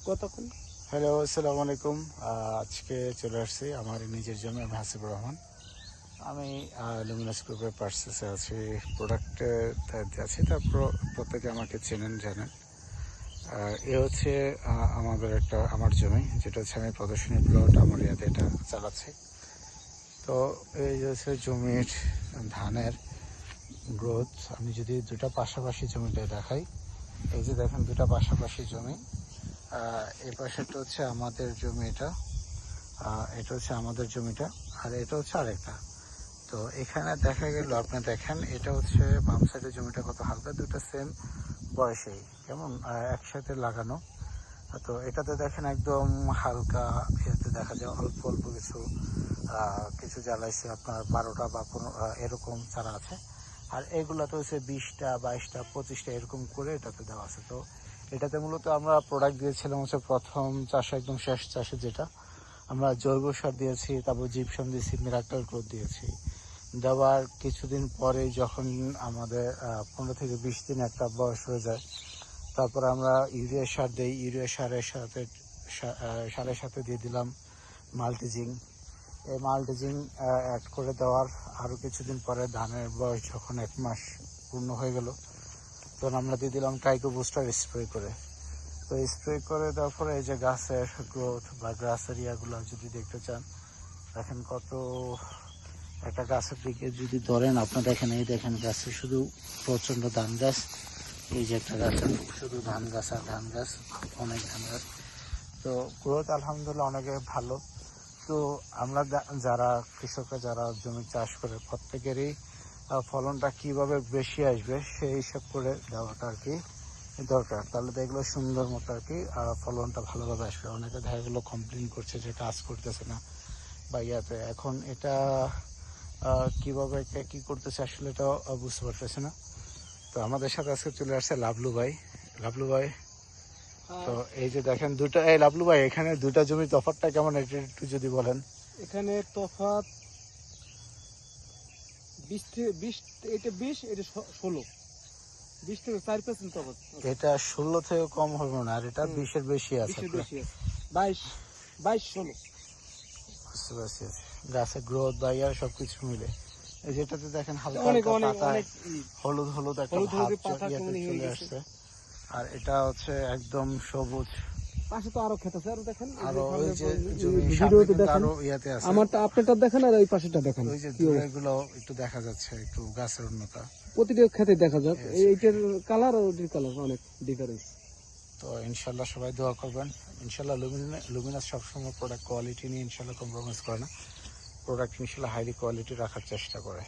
কতক্ষণ? হ্যালো, আসসালামু আলাইকুম। আজকে চলে আসছি আমার নিজের জমি। আমি হাসিবুর রহমান। আমি লুমিনাস গ্রুপের পার্সেসে আছি, প্রোডাক্টের দায়িত্বে আছি। তারপর প্রত্যেকে আমাকে চেনেন, জানেন। এ হচ্ছে আমার জমি, যেটা হচ্ছে আমি প্রদর্শনী প্লট আমার ইয়াতে এটা চালাচ্ছি। তো এই হচ্ছে জমির ধানের গ্রোথ। আমি যদি দুটা পাশাপাশি জমিটা দেখাই, এই যে দেখেন দুটা পাশাপাশি জমি। এই পাশেরটা হচ্ছে আমাদের জমি, এটা হচ্ছে আমাদের জমিটা, আর এটা হচ্ছে আরেকটা। তো এখানে দেখা গেল, আপনি দেখেন এটা হচ্ছে বাম সাইডের জমিটা কত হালকা, দুটো সেম বয়সেই, কেমন একসাথে লাগানো। তো এটাতে দেখেন একদম হালকা, এতে দেখা যায় অল্প অল্প কিছু জ্বালাইছে আপনার 12টা বা 15 এরকম চারা আছে। আর এগুলাতে হচ্ছে 20টা 22টা 25টা এরকম করে এটাতে দেওয়া আছে। তো এটাতে মূলত আমরা প্রোডাক্ট দিয়েছিলাম হচ্ছে প্রথম চাষে, একদম শেষ চাষে, যেটা আমরা জৈব সার দিয়েছি, তারপর জিপসাম দিয়েছি, মিরাক্কেল গ্রোথ দিয়েছি। দেওয়ার কিছুদিন পরে যখন আমাদের 15 থেকে 20 দিন একটা বয়স হয়ে যায়, তারপর আমরা ইউরিয়া সার দিই। ইউরিয়া সারের সাথে দিয়ে দিলাম মাল্টিজিং। এই মাল্টিজিং অ্যাড করে দেওয়ার আরও কিছুদিন পরে ধানের বয়স যখন 1 মাস পূর্ণ হয়ে গেল, তখন আমরা দিয়ে দিলাম ট্রাইকো বুস্টার স্প্রে করে। তো স্প্রে করে দেওয়ার পরে এই যে গাছের গ্রোথ বা গাছের ইয়াগুলো যদি দেখতে চান, দেখেন কত, একটা গাছের দিকে যদি ধরেন আপনার, দেখেন এই দেখেন গাছে শুধু প্রচণ্ড ধান গাছ। এই যে একটা গাছের শুধু ধান গাছ আর ধান গাছ, অনেক ধান গাছ। তো গ্রোথ আলহামদুলিল্লাহ অনেকে ভালো। তো আমরা যারা কৃষকরা যারা জমি চাষ করে, প্রত্যেকেরই ফলনটা কিভাবে বেশি আসবে সেই হিসাব করে দেওয়াটা আর কি দরকার। তাহলে দেখলো সুন্দর মতো আর কি ফলনটা ভালোভাবে আসবে। অনেকে দেখা গেলো কমপ্লেন করছে যে কাজ করতেছে না বা ইয়াতে। এখন এটা কিভাবে কি করতেছে আসলে এটা বুঝতে পারতেছে না। তো আমাদের সাথে আজকে চলে আসছে লাভলু ভাই। লাভলু ভাই, তো এই যে দেখেন দুটা, এই লাভলু ভাই এখানে দুটা জমির তফাৎটা কেমন এটা একটু যদি বলেন। এখানে তফাৎ 20 থেকে 20, এটা 20, এটা 16, 20 থেকে 4% তফাৎ। এটা 16 থেকে কম হবে না, আর এটা 20-এর বেশি আছে। 20-এর বেশি আছে, 22, 16। বুঝতে পারছি। গাছের গ্রোথ বা ইয়ার সবকিছু মিলে এই যেটাতে দেখেন হালকা অনেক হালকা অনেক পাতায় অনেক হলুদ হলুদ একটা হলুদ ভাব হলুদ পাতা ইয়াতে হয়ে চলে গেছে। আসছে। আর এটা হচ্ছে একদম সবুজ। পাশে তো আরো ক্ষেত আছে, আর দেখেন আরো ওই যে জমি সামনে ভিডিওতে কিন্তু দেখেন, আরো ইয়াতে আছে। আমারটা আপনারটা দেখেন আর এই পাশেটা দেখেন, ওই যে দূরেগুলো একটু দেখা যাচ্ছে, একটু গাছের উন্নতা প্রতিটা ক্ষেতে দেখা যাক। এইটার কালার আর ওইটার কালার অনেক ডিফারেন্স। তো ইনশাল্লাহ সবাই দোয়া করবেন। ইনশাল্লাহ লুমিনাস সবসময় প্রোডাক্ট কোয়ালিটি নিয়ে ইনশাল্লাহ কম্প্রোমাইজ করে না। প্রোডাক্ট ইনশাল্লাহ হাইলি কোয়ালিটি রাখার চেষ্টা করে।